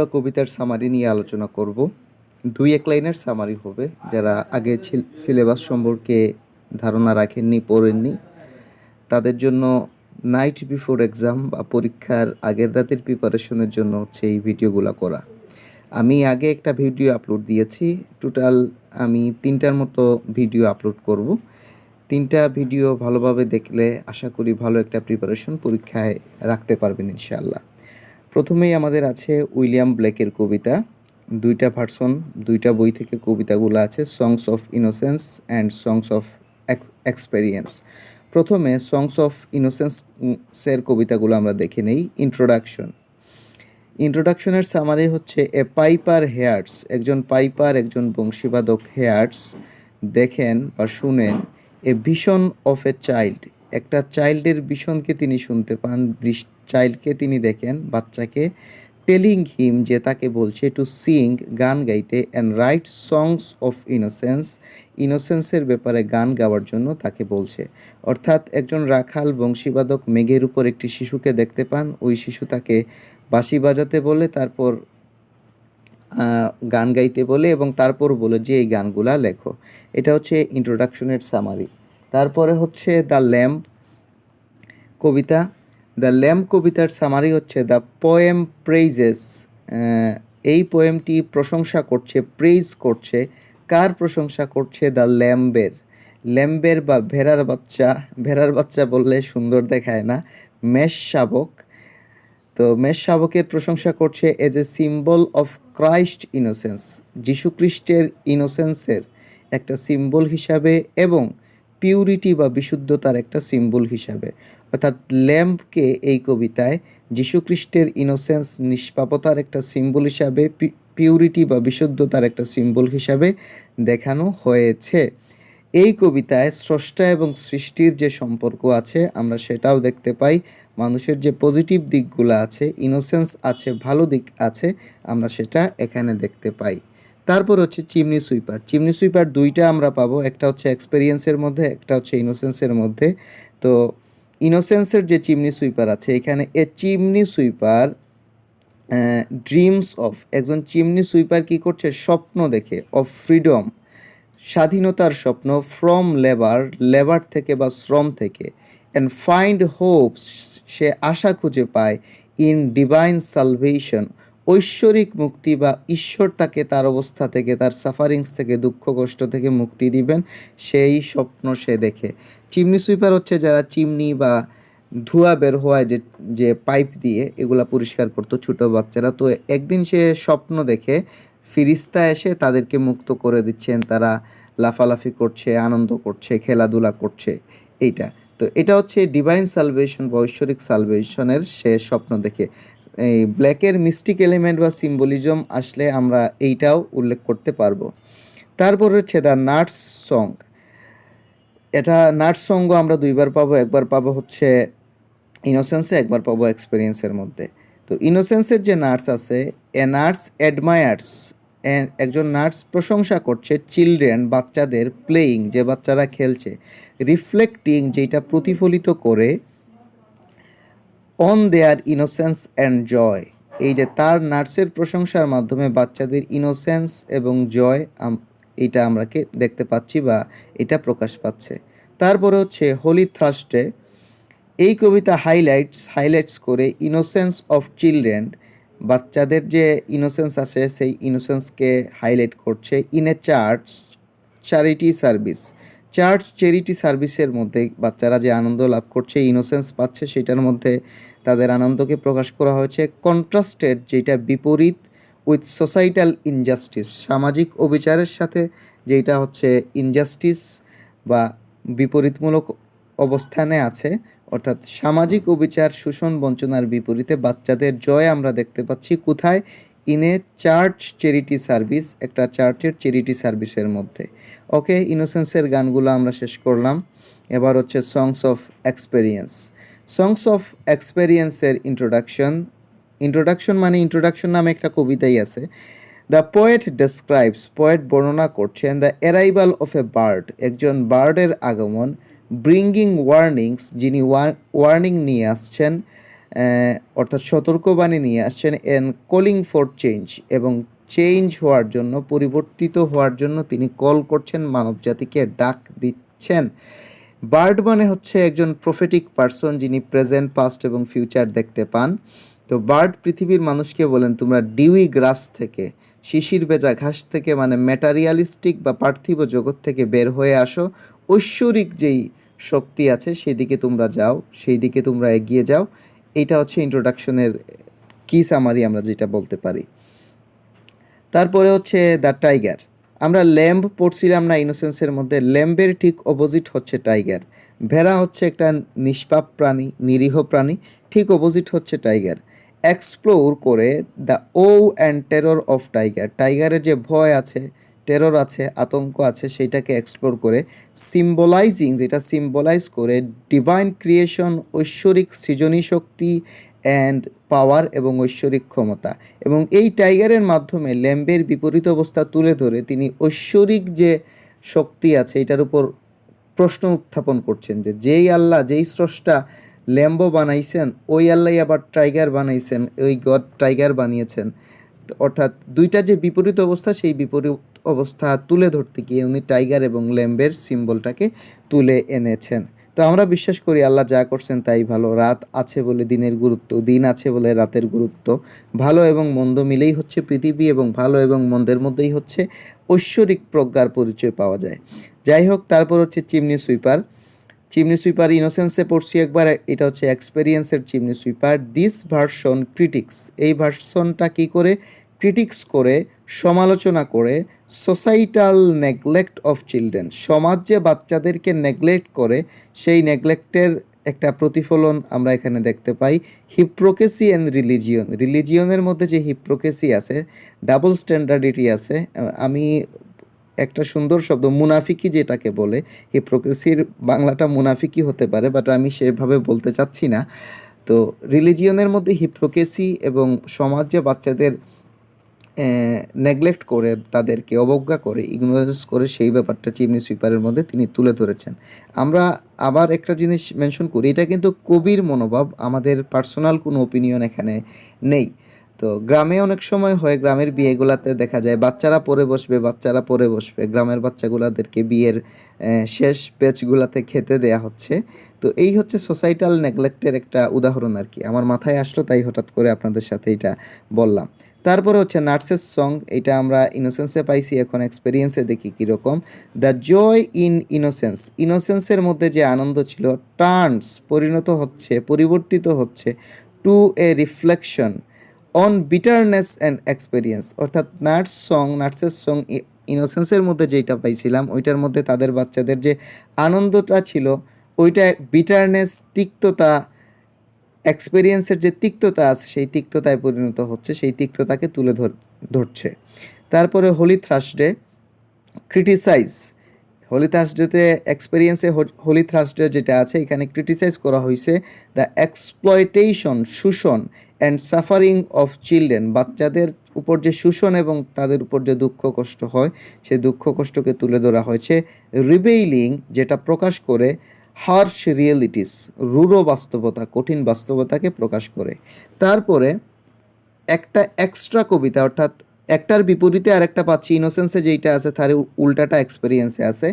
অনেকগুলো কবিতার সামারি নিয়ে আলোচনা করব। ২-১ লাইনের সামারি হবে। যারা আগে সিলেবাস সম্পর্কে ধারণা রাখেননি, পড়েননি, তাদের জন্য নাইট বিফোর এক্সাম বা পরীক্ষার আগের রাতের প্রিপারেশনের জন্য হচ্ছে এই ভিডিওগুলো করা। আমি আগে একটা ভিডিও আপলোড দিয়েছি। টোটাল আমি ৩টার মতো ভিডিও আপলোড করব। ৩টা ভিডিও ভালোভাবে দেখলে আশা করি ভালো একটা প্রিপারেশন পরীক্ষায় রাখতে পারবেন ইনশাআল্লাহ। প্রথমেই আমাদের আছে উইলিয়াম ব্লেকের কবিতা। ২টা ভার্সন, ২টা বই থেকে কবিতাগুলো আছে, songs of innocence and songs of experience. প্রথমে সংস অফ ইনোসেন্সের কবিতাগুলো আমরা দেখে নেই। ইন্ট্রোডাকশনের সামারি হচ্ছে এ পাইপার হেয়ার্স, একজন পাইপার, একজন বংশীবাদক হেয়ার্স দেখেন বা শুনেন এ ভিশন অফ এ চাইল্ড, একটা চাইল্ডের ভিশনকে তিনি শুনতে পান, চাইল্ডকে তিনি দেখেন, বাচ্চাকে, টেলিং হিম, যে তাকে বলছে টু সিং, গান গাইতে, অ্যান্ড রাইট সংস অফ ইনোসেন্সের ব্যাপারে গান গাওয়ার জন্য তাকে বলছে। অর্থাৎ একজন রাখাল বংশীবাদক মেঘের উপর একটি শিশুকে দেখতে পান, ওই শিশু তাকে বাঁশি বাজাতে বলে, তারপর গান গাইতে বলে এবং তারপর বলে যে এই গানগুলা লেখো। এটা হচ্ছে ইন্ট্রোডাকশনের সামারি। তারপরে হচ্ছে দ্য ল্যাম্প কবিতা। দ্য ল্যাম্প কবিতার সামারি হচ্ছে দ্য পোয়েম প্রেইজেস, এই পোয়েমটি প্রশংসা করছে, প্রেইজ করছে, কার প্রশংসা করছে? দ্য ল্যাম্বের বা ভেড়ার বাচ্চা বললে সুন্দর দেখায় না, মেষ শাবক। তো মেষ শাবকের প্রশংসা করছে as a symbol of Christ innocence, যীশুখ্রিস্টের ইনোসেন্সের একটা সিম্বল হিসাবে এবং পিউরিটি বা বিশুদ্ধতার একটা সিম্বল হিসাবে। অর্থাৎ ল্যাম্পকে এই কবিতায় যীশুখ্রিস্টের ইনোসেন্স, নিষ্পাপতার একটা সিম্বল হিসাবে, পিউরিটি বা বিশুদ্ধতার একটা সিম্বল হিসাবে দেখানো হয়েছে। এই কবিতায় স্রষ্টা এবং সৃষ্টির যে সম্পর্ক আছে আমরা সেটাও দেখতে পাই। মানুষের যে পজিটিভ দিকগুলো আছে, ইনোসেন্স আছে, ভালো দিক আছে, আমরা সেটা এখানে দেখতে পাই। তারপর হচ্ছে চিমনি সুইপার ২টা আমরা পাবো, একটা হচ্ছে এক্সপেরিয়েন্সের মধ্যে, একটা হচ্ছে ইনোসেন্সের মধ্যে। তো ইনোসেন্সের যে চিমনি সুইপার আছে, এখানে এ চিমনি সুইপার ড্রিমস অফ, একজন চিমনি সুইপার কি করছে? স্বপ্ন দেখে, অফ ফ্রিডম, স্বাধীনতার স্বপ্ন, ফ্রম লেবার থেকে বা শ্রম থেকে, অ্যান্ড ফাইন্ড হোপস, সে আশা খুঁজে পায়, ইন ডিভাইন সালভেশন, ঐশ্বরিক মুক্তি বা ঈশ্বর তাকে তার অবস্থা থেকে, তার সাফারিংস থেকে, দুঃখ কষ্ট থেকে মুক্তি দিবেন, সেই স্বপ্ন সে দেখে। চিমনি সুইপার হচ্ছে যারা চিমনি বা ধোঁয়া বের হওয়ায় যে যে পাইপ দিয়ে এগুলা পরিষ্কার করতো ছোটো বাচ্চারা। তো একদিন সে স্বপ্ন দেখে ফিরিস্তা এসে তাদেরকে মুক্ত করে দিচ্ছেন, তারা লাফালাফি করছে, আনন্দ করছে, খেলাধুলা করছে, এইটা। তো এটা হচ্ছে ডিভাইন সালভেশন বা ঐশ্বরিক সালভেশনের সে স্বপ্ন দেখে। এই ব্ল্যাকের মিস্টিক এলিমেন্ট বা সিম্বলিজম আসলে আমরা এইটাও উল্লেখ করতে পারবো। তারপর হচ্ছে দ্য নাটস সং। এটা নাটস সঙ্গও আমরা 2বার পাবো, একবার পাবো হচ্ছে ইনোসেন্সে, একবার পাবো এক্সপেরিয়েন্সের মধ্যে। তো ইনোসেন্সের যে নার্স আছে, এ নার্স অ্যাডমায়ার্স, একজন নার্স প্রশংসা করছে চিলড্রেন, বাচ্চাদের, প্লেয়িং, যে বাচ্চারা খেলছে, রিফ্লেক্টিং, যেটা প্রতিফলিত করে, অন দেয়ার ইনোসেন্স অ্যান্ড জয়, এই যে তার নার্সের প্রশংসার মাধ্যমে বাচ্চাদের ইনোসেন্স এবং জয় এইটা আমরা দেখতে পাচ্ছি বা এটা প্রকাশ পাচ্ছে। তারপরে হচ্ছে হোলি থার্সডে, এই কবিতা হাইলাইটস করে ইনোসেন্স অফ চিলড্রেন, বাচ্চাদের যে ইনোসেন্স আছে সেই ইনোসেন্সকে হাইলাইট করছে। ইন এ চ্যারিটি সার্ভিসের মধ্যে বাচ্চারা যে আনন্দ লাভ করছে, ইনোসেন্স পাচ্ছে, সেটার মধ্যে তাদের আনন্দকে প্রকাশ করা হয়েছে। কন্ট্রাস্টেড, যেটা বিপরীত, উইথ সোসাইটাল ইনজাস্টিস, সামাজিক অবিচারের সাথে যেটা হচ্ছে ইনজাস্টিস বা বিপরীতমূলক অবস্থানে আছে, অর্থাৎ সামাজিক অবিচার, শোষণ, বঞ্চনার বিপরীতে বাচ্চাদের জয় আমরা দেখতে পাচ্ছি কোথায়? In a church charity service, একটা চার্চের চ্যারিটি সার্ভিসের মধ্যে। ওকে, ইনোসেন্সের গানগুলো আমরা শেষ করলাম। এবার হচ্ছে সংস অফ এক্সপেরিয়েন্সের ইন্ট্রোডাকশন মানে ইন্ট্রোডাকশন নামে একটা কবিতাই আছে। দ্য পোয়েট ডেসক্রাইবস, পোয়েট বর্ণনা করছেন, the arrival of a bird, একজন বার্ডের আগমন, ব্রিঙ্গিং ওয়ার্নিংস, যিনি ওয়ার্নিং নিয়ে আসছেন, অর্থাৎ সতর্কবাণী নিয়ে আসছেন, এন্ড কলিং ফর চেঞ্জ, এবং চেঞ্জ হওয়ার জন্য, পরিবর্তিত হওয়ার জন্য তিনি কল করছেন, মানবজাতিকে ডাক দিচ্ছেন। বার্ড মানে হচ্ছে একজন প্রফেটিক পার্সন, যিনি প্রেজেন্ট, পাস্ট এবং ফিউচার দেখতে পান। তো বার্ড পৃথিবীর মানুষকে বলেন, তোমরা ডিউই গ্রাস থেকে, শিশির ভেজা ঘাস থেকে, মানে ম্যাটারিয়ালিস্টিক বা পার্থিব জগৎ থেকে বের হয়ে আসো, ঐশ্বরিক যেই শক্তি আছে সেই দিকে তোমরা যাও, সেই দিকে তোমরা এগিয়ে যাও। এইটা হচ্ছে ইন্ট্রোডাকশনের কি সামারি আমরা যেটা বলতে পারি। তারপরে হচ্ছে দ্য টাইগার। আমরা ল্যাম্ব পড়ছিলাম না ইনোসেন্সের মধ্যে, ল্যাম্বের ঠিক অপোজিট হচ্ছে টাইগার। ভেড়া হচ্ছে একটা নিষ্পাপ প্রাণী, নিরীহ প্রাণী, ঠিক অপোজিট হচ্ছে টাইগার। এক্সপ্লোর করে the awe and terror of tiger, টাইগারের যে ভয় আছে, টেরর আছে, আতঙ্ক আছে, সেইটাকে এক্সপ্লোর করে, সিম্বলাইজিং, যেটা সিম্বলাইজ করে ডিভাইন ক্রিয়েশন, ঐশ্বরিক সৃজনী শক্তি অ্যান্ড পাওয়ার এবং ঐশ্বরিক ক্ষমতা। এবং এই টাইগারের মাধ্যমে ল্যাম্বের বিপরীত অবস্থা তুলে ধরে তিনি ঐশ্বরিক যে শক্তি আছে এটার উপর প্রশ্ন উত্থাপন করছেন, যে যেই আল্লাহ, যেই স্রষ্টা ল্যাম্বো বানাইছেন, ওই আল্লাহ আবার টাইগার বানাইছেন, ওই গড টাইগার বানিয়েছেন। অর্থাৎ দুইটা যে বিপরীত অবস্থা, সেই বিপরীত অবস্থা তুলে ধরতে গিয়ে উনি টাইগার এবং ল্যাম্বের সিম্বলটাকে তুলে এনেছেন। তো আমরা বিশ্বাস করি আল্লাহ যা করছেন তাই ভালো। রাত আছে বলে দিনের গুরুত্ব, দিন আছে বলে রাতের গুরুত্ব। ভালো এবং মন্দ মিলেই হচ্ছে পৃথিবী, এবং ভালো এবং মন্দের মধ্যেই হচ্ছে ঐশ্বরিক প্রজ্ঞার পরিচয় পাওয়া যায়। যাই হোক, তারপর হচ্ছে চিমনি সুইপার। চিমনি সুইপার ইনোসেন্সে পড়ছি একবার, এটা হচ্ছে এক্সপেরিয়েন্সের chimney sweeper. This version critics, এই ভার্সনটা কী করে ক্রিটিক্স করে, সমালোচনা করে সোসাইটাল নেগলেক্ট অফ চিলড্রেন, সমাজ যে বাচ্চাদেরকে নেগলেক্ট করে সেই নেগলেক্টের একটা প্রতিফলন আমরা এখানে দেখতে পাই। হিপ্রোকেসি অ্যান্ড রিলিজিয়ন, রিলিজিয়নের মধ্যে যে হিপ্রোকেসি আছে, ডাবল স্ট্যান্ডার্ডিটি আছে। আমি একটা সুন্দর শব্দ মুনাফিকি যেটাকে বলে, হিপ্রোক্রেসির বাংলাটা মুনাফিকি হতে পারে, বাট আমি সেভাবে বলতে চাচ্ছি না। তো রিলিজিয়নের মধ্যে হিপ্রোক্রেসি এবং সমাজ যে বাচ্চাদের নেগলেক্ট করে, তাদেরকে অবজ্ঞা করে, ইগনোরেন্স করে, সেই ব্যাপারটা চিমনি সুইপারের মধ্যে তিনি তুলে ধরেছেন। আমরা আবার একটা জিনিস মেনশন করি, এটা কিন্তু কবির মনোভাব, আমাদের পার্সোনাল কোনো ওপিনিয়ন এখানে নেই। তো গ্রামে অনেক সময় হয়, গ্রামের বিয়েগুলাতে দেখা যায় বাচ্চারা পরে বসবে, বাচ্চারা পরে বসবে, গ্রামের বাচ্চাগুলাদেরকে বিয়ের শেষ ব্যাচগুলাতে খেতে দেয়া হচ্ছে। তো এই হচ্ছে সোসাইটাল নেগলেক্টের একটা উদাহরণ আর কি, আমার মাথায় আসলো তাই হঠাৎ করে আপনাদের সাথে এটা বললাম। তারপরে হচ্ছে নার্সেস সং, এটা আমরা ইনোসেন্সে পাইছি, এখন এক্সপেরিয়েন্সে দেখি কীরকম। দ্য জয় ইন ইনোসেন্স, ইনোসেন্সের মধ্যে যে আনন্দ ছিল, টার্নস, পরিণত হচ্ছে, পরিবর্তিত হচ্ছে, to a reflection on bitterness and experience. অর্থাৎ নার্সেস সং ইনোসেন্সের মধ্যে যেটা পাইছিলাম, ওইটার মধ্যে তাদের বাচ্চাদের যে আনন্দটা ছিল, ওইটা বিটারনেস, তিক্ততা, এক্সপেরিয়েন্সের যে তিক্ততা আছে সেই তিক্ততায় পরিণত হচ্ছে, সেই তিক্ততাকে তুলে ধরছে। তারপরে হোলি থার্সডে, ক্রিটিসাইজ, হোলি থার্সডেতে এক্সপেরিয়েন্সে হোলি থার্সডে যেটা আছে এখানে ক্রিটিসাইজ করা হয়েছে দ্য এক্সপ্লয়টেশন, শোষণ অ্যান্ড সাফারিং অফ চিলড্রেন, বাচ্চাদের উপর যে শোষণ এবং তাদের উপর যে দুঃখ কষ্ট হয় সেই দুঃখ কষ্টকে তুলে ধরা হয়েছে। রিবেইলিং, যেটা প্রকাশ করে হার্শ রিয়েলিটিস, রূঢ় বাস্তবতা, কঠিন বাস্তবতাকে প্রকাশ করে। তারপরে একটা এক্সট্রা কবিতা, অর্থাৎ একটার বিপরীতে আর একটা পাচ্ছি, ইনোসেন্সে যেইটা আছে তার উল্টাটা এক্সপেরিয়েন্সে আছে।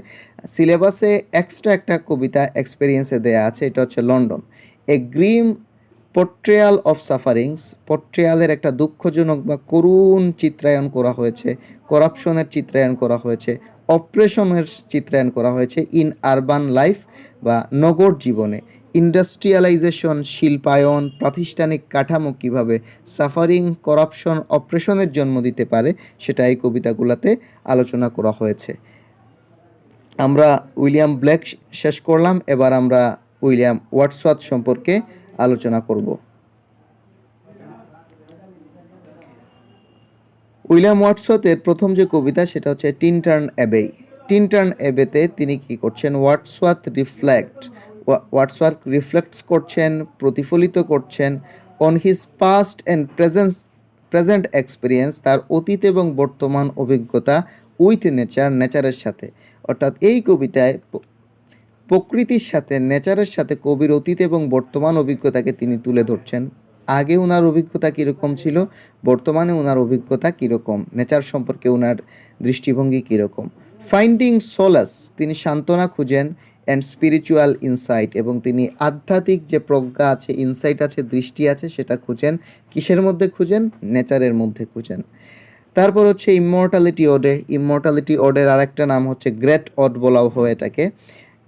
সিলেবাসে এক্সট্রা একটা কবিতা এক্সপেরিয়েন্সে দেয়া আছে, এটা হচ্ছে London. A grim portrayal of sufferings, পোর্ট্রেয়ালের একটা দুঃখজনক বা করুণ চিত্রায়ন করা হয়েছে, করাপশনের চিত্রায়ন করা হয়েছে, অপ্রেশনের চিত্রায়ন করা হয়েছে ইন আরবান লাইফ বা নগর জীবনে। ইন্ডাস্ট্রিয়ালাইজেশন, শিল্পায়ন, প্রাতিষ্ঠানিক কাঠামো কীভাবে সাফারিং, করাপশন, অপ্রেশনের জন্ম দিতে পারে সেটা এই কবিতাগুলোতে আলোচনা করা হয়েছে। আমরা উইলিয়াম ব্লেক শেষ করলাম, এবার আমরা উইলিয়াম ওয়ার্ডসওয়ার্থ সম্পর্কে আলোচনা করব। উইলিয়াম ওয়ার্ডসওয়ার্থের প্রথম যে কবিতা সেটা হচ্ছে টিনটার্ন অ্যাবে। টিনটার্ন অ্যাবেতে তিনি কি করছেন, ওয়ার্ডসওয়ার্থ রিফ্লেক্টস করছেন, প্রতিফলিত করছেন on his past and present experience, তার অতীত এবং বর্তমান অভিজ্ঞতা, উইথ নেচার, নেচারের সাথে। অর্থাৎ এই কবিতায় প্রকৃতির সাথে, নেচারের সাথে কবির অতীত এবং বর্তমান অভিজ্ঞতাকে তিনি তুলে ধরছেন। আগে ওনার অভিজ্ঞতা কীরকম ছিল, বর্তমানে ওনার অভিজ্ঞতা কীরকম, নেচার সম্পর্কে ওনার দৃষ্টিভঙ্গি কীরকম। ফাইন্ডিং সোলাস, তিনি সান্ত্বনা খুঁজেন, অ্যান্ড স্পিরিচুয়াল ইনসাইট, এবং তিনি আধ্যাত্মিক যে প্রজ্ঞা আছে, ইনসাইট আছে, দৃষ্টি আছে, সেটা খুঁজেন। কিসের মধ্যে খুঁজেন? নেচারের মধ্যে খুঁজেন। তারপর হচ্ছে ইমমর্টালিটি ওডে। ইমমর্টালিটি ওডের আরেকটা নাম হচ্ছে গ্রেট ওড বলাও হয় এটাকে।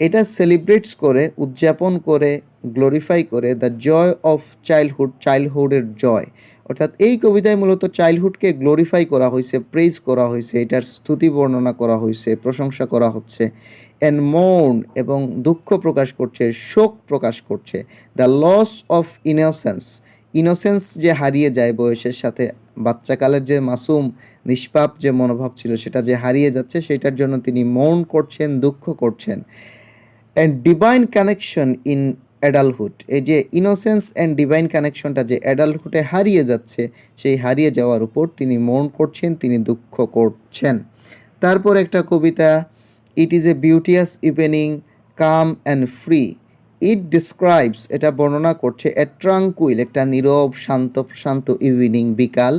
এটা সেলিব্রেটস করে, উদযাপন করে, গ্লোরিফাই করে দ্য জয় অফ চাইল্ডহুড, চাইল্ডহুডের জয়। অর্থাৎ এই কবিতায় মূলত চাইল্ডহুডকে গ্লোরিফাই করা হয়েছে, প্রেইজ করা হয়েছে, এটার স্তুতি বর্ণনা করা হয়েছে, প্রশংসা করা হচ্ছে। অ্যান্ড মৌন, এবং দুঃখ প্রকাশ করছে, শোক প্রকাশ করছে। The loss of innocence, innocence যে হারিয়ে যায় বয়সের সাথে, বাচ্চাকালের যে মাসুম নিষ্পাপ যে মনোভাব ছিল সেটা যে হারিয়ে যাচ্ছে, সেটার জন্য তিনি মৌন করছেন, দুঃখ করছেন। And divine connection in adulthood, এই যে ইনোসেন্স অ্যান্ড ডিভাইন কানেকশনটা যে অ্যাডাল্টহুডে হারিয়ে যাচ্ছে, সেই হারিয়ে যাওয়ার উপর তিনি মৌন করছেন, তিনি দুঃখ করছেন। তারপর একটা কবিতা, it is a beauteous evening, calm and free. It describes, এটা বর্ণনা করছে, এ ট্রাঙ্কুইল, একটা নীরব শান্ত শান্ত ইভিনিং, বিকাল,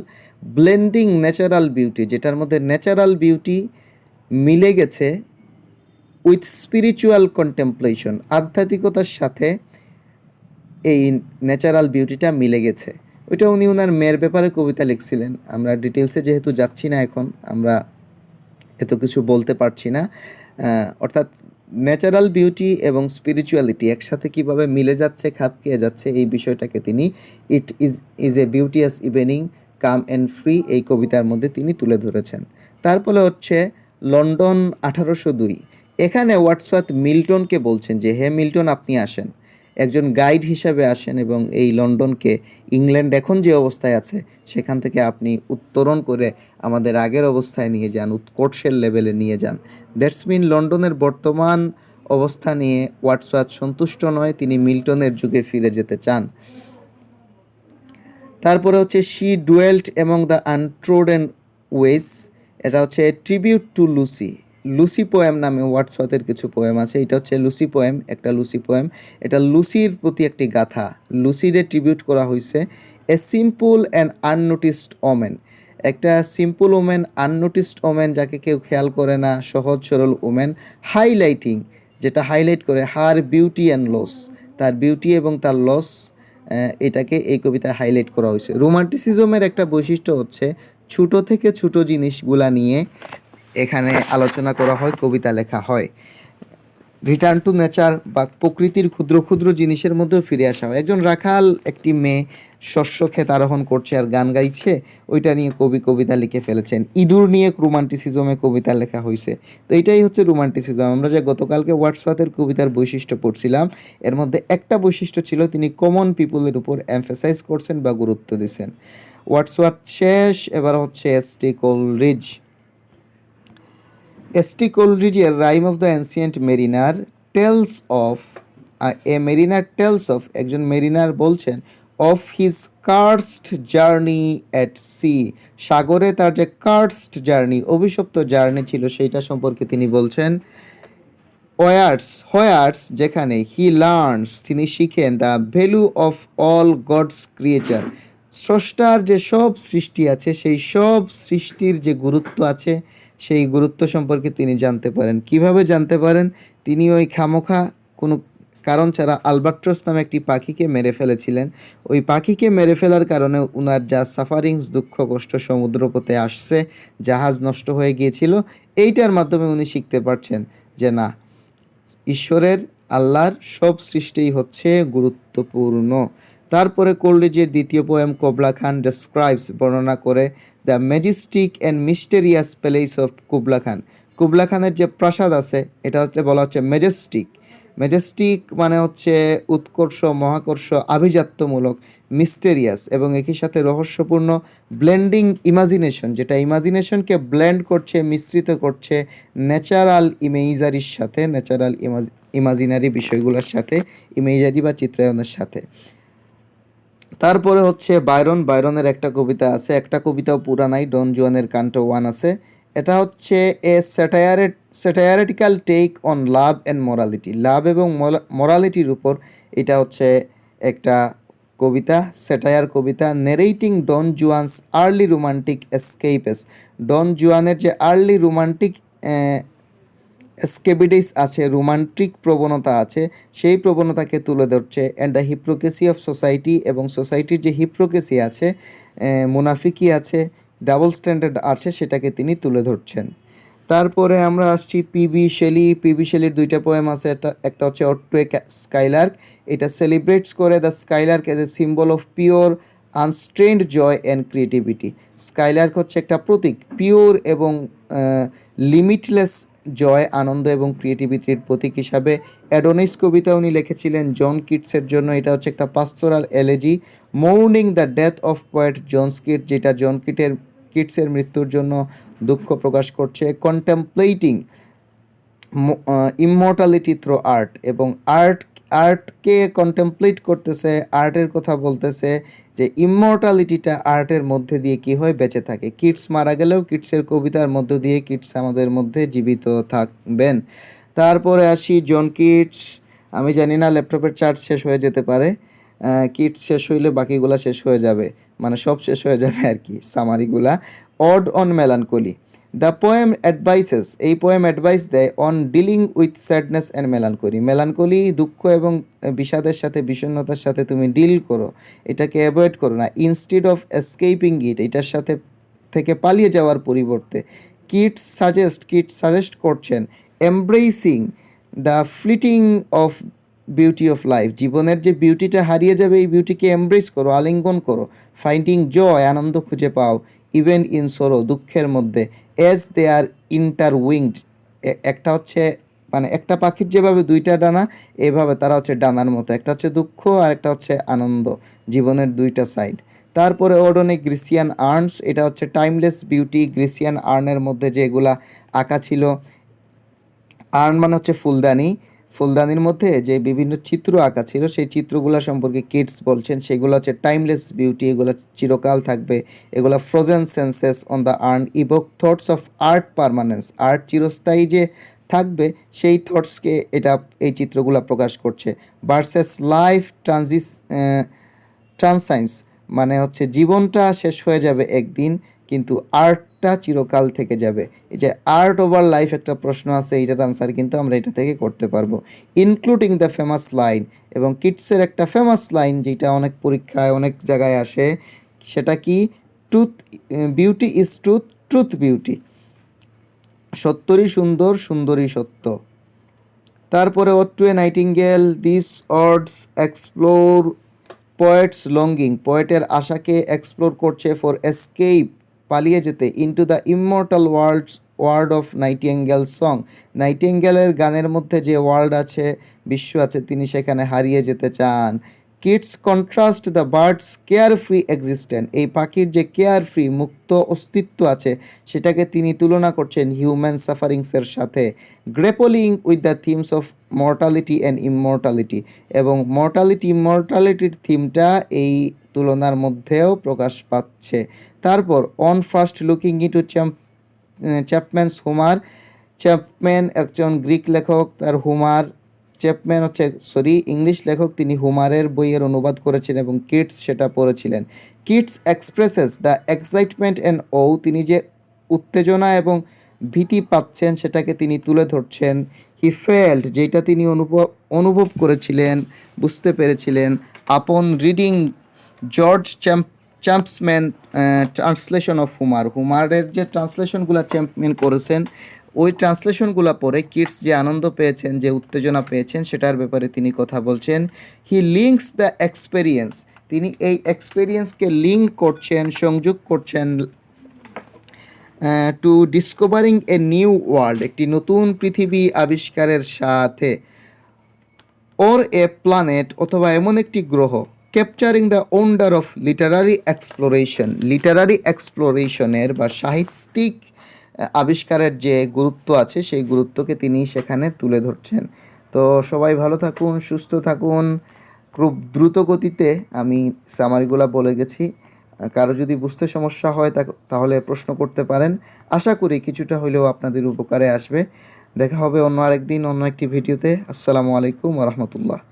ব্লেন্ডিং ন্যাচারাল বিউটি, যেটার মধ্যে ন্যাচারাল বিউটি মিলে গেছে উইথ স্পিরিচুয়াল কন্টেম্পলেশন, আধ্যাত্মিকতার সাথে এই ন্যাচারাল বিউটিটা মিলে গেছে। ওইটা উনি ওনার মেয়ের ব্যাপারে কবিতা লিখছিলেন। আমরা ডিটেলসে যেহেতু যাচ্ছি না এখন, আমরা এত কিছু বলতে পারছি না। অর্থাৎ ন্যাচারাল বিউটি এবং স্পিরিচুয়ালিটি একসাথে কিভাবে মিলে যাচ্ছে, খাপ খেয়ে যাচ্ছে, এই বিষয়টাকে তিনি it is a beauteous evening, calm and free, এই কবিতার মধ্যে তিনি তুলে ধরেছেন। তারপরে হচ্ছে লন্ডন 1802। এখানে ওয়াটসওয়ার্থ মিল্টনকে বলছেন যে, হে মিল্টন, আপনি আসেন, একজন গাইড হিসাবে আসেন, এবং এই লন্ডনকে, ইংল্যান্ড এখন যে অবস্থায় আছে সেখান থেকে আপনি উত্তরণ করে আমাদের আগের অবস্থায় নিয়ে যান, উৎকর্ষের লেভেলে নিয়ে যান। দ্যাটস মিন লন্ডনের বর্তমান অবস্থা নিয়ে ওয়াটসওয়ার্থ সন্তুষ্ট নয়, তিনি মিল্টনের যুগে ফিরে যেতে চান। তারপরে হচ্ছে শি ডুয়েল্ট এমং দ্য আনট্রোডেন ওয়েস, এটা হচ্ছে tribute to Lucy. Lucy poem নামে ওয়াটসওয়ার্থের কিছু পোয়েম আছে, এটা হচ্ছে লুসি পোয়েম, একটা লুসি পোয়েম। এটা লুসির প্রতি একটি গাথা, লুসিরে ট্রিবিউট করা হয়েছে। এ সিম্পল অ্যান্ড আননোটিসড ওমেন, একটা সিম্পল ওমেন, আননোটিসড ওমেন, যাকে কেউ খেয়াল করে না, সহজ সরল ওমেন। হাইলাইটিং, যেটা হাইলাইট করে হার বিউটি অ্যান্ড লস, তার বিউটি এবং তার লস, এটাকে এই কবিতায় হাইলাইট করা হয়েছে। রোমান্টিসিজমের একটা বৈশিষ্ট্য হচ্ছে ছোটো থেকে ছোটো জিনিসগুলা নিয়ে এখানে আলোচনা করা হয়, কবিতা লেখা হয়। রিটার্ন টু নেচার বা প্রকৃতির ক্ষুদ্র ক্ষুদ্র জিনিসের মধ্যেও ফিরে আসা হয়। একজন রাখাল, একটি মেয়ে শস্য ক্ষেত আরোহণ করছে আর গান গাইছে, ওইটা নিয়ে কবি কবিতা লিখে ফেলেছেন। ইঁদুর নিয়ে রোমান্টিসিজমে কবিতা লেখা হয়েছে। তো এইটাই হচ্ছে রোমান্টিসিজম। আমরা যে গতকালকে ওয়াটসওয়ার্থের কবিতার বৈশিষ্ট্য পড়ছিলাম, এর মধ্যে একটা বৈশিষ্ট্য ছিল তিনি কমন পিপুলের উপর এমফাসাইজ করছেন বা গুরুত্ব দিয়েছেন। ওয়াটসওয়ার্থ শেষ, এবার হচ্ছে এস.টি. কোলরিজ। এস.টি. কোলরিজের rime of the ancient mariner tells of, a mariner tells of, একজন মেরিনার বলছেন, of his cursed journey at sea, সাগরে তার যে কার্সড জার্নি, অভিশপ্ত জার্নি ছিল, সেইটা সম্পর্কে তিনি বলছেন। হোয়ার্স, যেখানে হি লার্নস, তিনি শিখেন, the value of all gods creature, স্রষ্টার যে সব সৃষ্টি আছে, সেই সব সৃষ্টির যে গুরুত্ব আছে, সেই গুরুত্ব সম্পর্কে তিনি জানতে পারেন। কিভাবে জানতে পারেন? তিনি ওই খামোখা কোনো কারণ ছাড়া আলবাট্রস নামে একটি পাখিকে মেরে ফেলেছিলেন। ওই পাখিকে মেরে ফেলার কারণে উনার যা সাফারিংস, দুঃখ কষ্ট সমুদ্রপথে আসছে, জাহাজ নষ্ট হয়ে গিয়েছিল, এইটার মাধ্যমে উনি শিখতে পারছেন যে না, ঈশ্বরের, আল্লাহর সব সৃষ্টিই হচ্ছে গুরুত্বপূর্ণ। তারপরে কোলরিজের দ্বিতীয় পোয়েম কুবলা খান ডেসক্রাইবস, বর্ণনা করে the Majestic and mysterious palace of Kubla Khan. Kubla খানের যে প্রাসাদ আছে, এটা হচ্ছে বলা হচ্ছে ম্যাজেস্টিক। ম্যাজেস্টিক মানে হচ্ছে উৎকর্ষ, মহাকর্ষ, আভিজাত্যমূলক, মিস্টেরিয়াস এবং একই সাথে রহস্যপূর্ণ। ব্লেন্ডিং ইমাজিনেশন, যেটা ইমাজিনেশনকে ব্লেন্ড করছে, মিশ্রিত করছে ন্যাচারাল ইমেজারির সাথে, ন্যাচারাল ইমাজিনারি বিষয়গুলোর সাথে, ইমেজারি বা চিত্রায়নের সাথে। তারপরে হচ্ছে বাইরনের একটা কবিতা আছে, একটা কবিতাও পুরা নাই, ডন জুয়ানের কান্টো 1 আছে। এটা হচ্ছে a satirical take on love and morality, love এবং মোরালিটির উপর এটা হচ্ছে একটা কবিতা, স্যাটায়ার কবিতা। Narrating Don Juan's early romantic escapades, Don জুয়ানের যে আর্লি রোমান্টিক স্কেবিডিস আছে, রোমান্টিক প্রবণতা আছে, সেই প্রবণতাকে তুলে ধরছে। অ্যান্ড দ্য হিপ্রোকেসি অফ সোসাইটি, এবং সোসাইটির যে হিপ্রোকেসি আছে, মুনাফিকি আছে, ডাবল স্ট্যান্ডার্ড আছে, সেটাকে তিনি তুলে ধরছেন। তারপরে আমরা আসছি পিবি শেলি। পিবি শেলির দুইটা পোয়েম আছে, একটা হচ্ছে অট্টু স্কাইলার্ক। এটা সেলিব্রেটস করে the skylark as a symbol of pure unstrained joy and creativity. Skylark হচ্ছে একটা প্রতীক, পিওর এবং লিমিটলেস জয়, আনন্দ এবং ক্রিয়েটিভিটির প্রতীক হিসাবে। অ্যাডোনিস কবিতা উনি লিখেছিলেন জন কিটসের জন্য, এটা হচ্ছে একটা pastoral elegy. Mourning the death of poet John Keats, যেটা জন কিটসের মৃত্যুর জন্য দুঃখ প্রকাশ করছে। কন্টেম্পলেটিং ইমমর্টালিটি থ্রু আর্ট, এবং আর্টকে কন্টেম্পলেট করতেছে, আর্টের কথা বলতেছে যে ইমমর্টালিটিটা আর্টের মধ্যে দিয়ে কি হয়, বেঁচে থাকে। কিটস মারা গেলেও কিটসের কবিতার মধ্য দিয়ে কিটস আমাদের মধ্যে জীবিত থাকবেন। তারপরে আসি জন কিটস। আমি জানি না, ল্যাপটপের চার্জ শেষ হয়ে যেতে পারে, কিটস শেষ হইলে বাকিগুলা শেষ হয়ে যাবে, মানে সব শেষ হয়ে যাবে আর কি, সামারিগুলা। Ode on melancholy, the poem advises, এই পোয়েম অ্যাডভাইস দেয় on dealing with sadness and melancholy, melancholy দুঃখ এবং বিষাদের সাথে, বিষণ্ণতার সাথে তুমি ডিল করো, এটাকে অ্যাভয়েড করো না, ইনস্টিড অফ এসকেপিং ইট, এটার সাথে থেকে পালিয়ে যাওয়ার পরিবর্তে। কিটস সাজেস্ট করছেন embarrassing the fleeting of beauty of life, জীবনের যে বিউটিটা হারিয়ে যাবে এই বিউটিকে এমব্রেস করো, আলিঙ্গন করো। ফাইন্ডিং জয়, আনন্দ খুঁজে পাও, ইভেন ইন সরো, দুঃখের মধ্যে। অ্যাজ দে আর ইন্টারউইংড, একটা হচ্ছে মানে একটা পাখির যেভাবে দুইটা ডানা, এভাবে তারা হচ্ছে ডানার মতো, একটা হচ্ছে দুঃখ আর একটা হচ্ছে আনন্দ, জীবনের দুইটা সাইড। তারপরে ওডনে গ্রিসিয়ান আর্নস, এটা হচ্ছে টাইমলেস বিউটি। গ্রিসিয়ান আর্নের মধ্যে যেগুলা আঁকা ছিল, আর্ন মানে হচ্ছে ফুলদানি, ফুলদানির মধ্যে যে বিভিন্ন চিত্র আঁকা ছিল সেই চিত্রগুলো সম্পর্কে কিডস বলছেন, সেগুলো হচ্ছে টাইমলেস বিউটি, এগুলো চিরকাল থাকবে। এগুলো frozen senses on the urn evoke thoughts of art permanence, art চিরস্থায়ী যে থাকবে সেই থটসকে এটা এই চিত্রগুলো প্রকাশ করছে। ভার্সেস লাইফ ট্রান্সাইন্স, মানে হচ্ছে জীবনটা শেষ হয়ে যাবে একদিন, কিন্তু আর্টটা চিরকাল থেকে যাবে। এই যে আর্ট ওভার লাইফ একটা প্রশ্ন আছে, এইটার আনসার কিন্তু আমরা এটা থেকে করতে পারবো। ইনক্লুডিং দ্য ফেমাস লাইন, এবং কিটসের একটা ফেমাস লাইন যেটা অনেক পরীক্ষায় অনেক জায়গায় আসে, সেটা কি, truth beauty is truth, truth beauty, সত্যরই সুন্দর, সুন্দরী সত্য। তারপরে ode to a nightingale, this odes explore poet's longing, পোয়েটের আশাকে এক্সপ্লোর করছে, ফর এসকেপ, পালিয়ে যেতে, into the immortal world of nightingale song, নাইটিঙ্গেলের গানের মধ্যে যে ওয়ার্ল্ড আছে, বিশ্ব আছে, তিনি সেখানে হারিয়ে যেতে চান। Kids contrast the birds care free existent, এই পাখির যে কেয়ার ফ্রি মুক্ত অস্তিত্ব আছে সেটাকে তিনি তুলনা করছেন হিউম্যান সাফারিংসের সাথে। Grappling with the themes of mortality and immortality, এবং মর্টালিটি ইমমর্টালিটির থিমটা এই তুলনার মধ্যেও প্রকাশ পাচ্ছে। তারপর on first looking into Chapman's Homer, Chapman একজন গ্রিক লেখক, তার হুমার, চ্যাপম্যান হচ্ছে ইংলিশ লেখক, তিনি হুমারের বইয়ের অনুবাদ করেছেন এবং কিটস সেটা পড়েছিলেন। Keats expresses the excitement and awe, তিনি যে উত্তেজনা এবং ভীতি পাচ্ছেন সেটাকে তিনি তুলে ধরছেন। হি ফেল্ট, যেটা তিনি অনুভব করেছিলেন, বুঝতে পেরেছিলেন। আপন রিডিং জর্জ চ্যাম্পসম্যান ট্রান্সলেশন অফ হুমার, হুমারের যে ট্রান্সলেশনগুলো চ্যাম্পম্যান করেছেন, ওই ট্রান্সলেশনগুলো পড়ে কিডস যে আনন্দ পেয়েছেন, যে উত্তেজনা পেয়েছেন, সেটার ব্যাপারে তিনি কথা বলছেন। হি লিঙ্কস দ্য এক্সপেরিয়েন্স, তিনি এই এক্সপেরিয়েন্সকে লিঙ্ক করছেন, সংযোগ করছেন, to discovering a new world, একটি নতুন পৃথিবী আবিষ্কারের সাথে। ওর এ প্ল্যানেট, অথবা এমন একটি গ্রহ। Capturing the wonder of literary exploration, literary এক্সপ্লোরেশনের বা সাহিত্যিক আবিষ্কারের যে গুরুত্ব আছে সেই গুরুত্বকে তিনি সেখানে তুলে ধরছেন। তো সবাই ভালো থাকুন, সুস্থ থাকুন। খুব দ্রুত গতিতে আমি সামারিগুলো বলে গেছি। কারো যদি বুঝতে সমস্যা হয় তাহলে প্রশ্ন করতে পারেন। আশা করি কিছুটা হলেও আপনাদের উপকারে আসবে। দেখা হবে অন্য আরেকদিন অন্য একটি ভিডিওতে। আসসালামু আলাইকুম ওয়া রাহমাতুল্লাহ।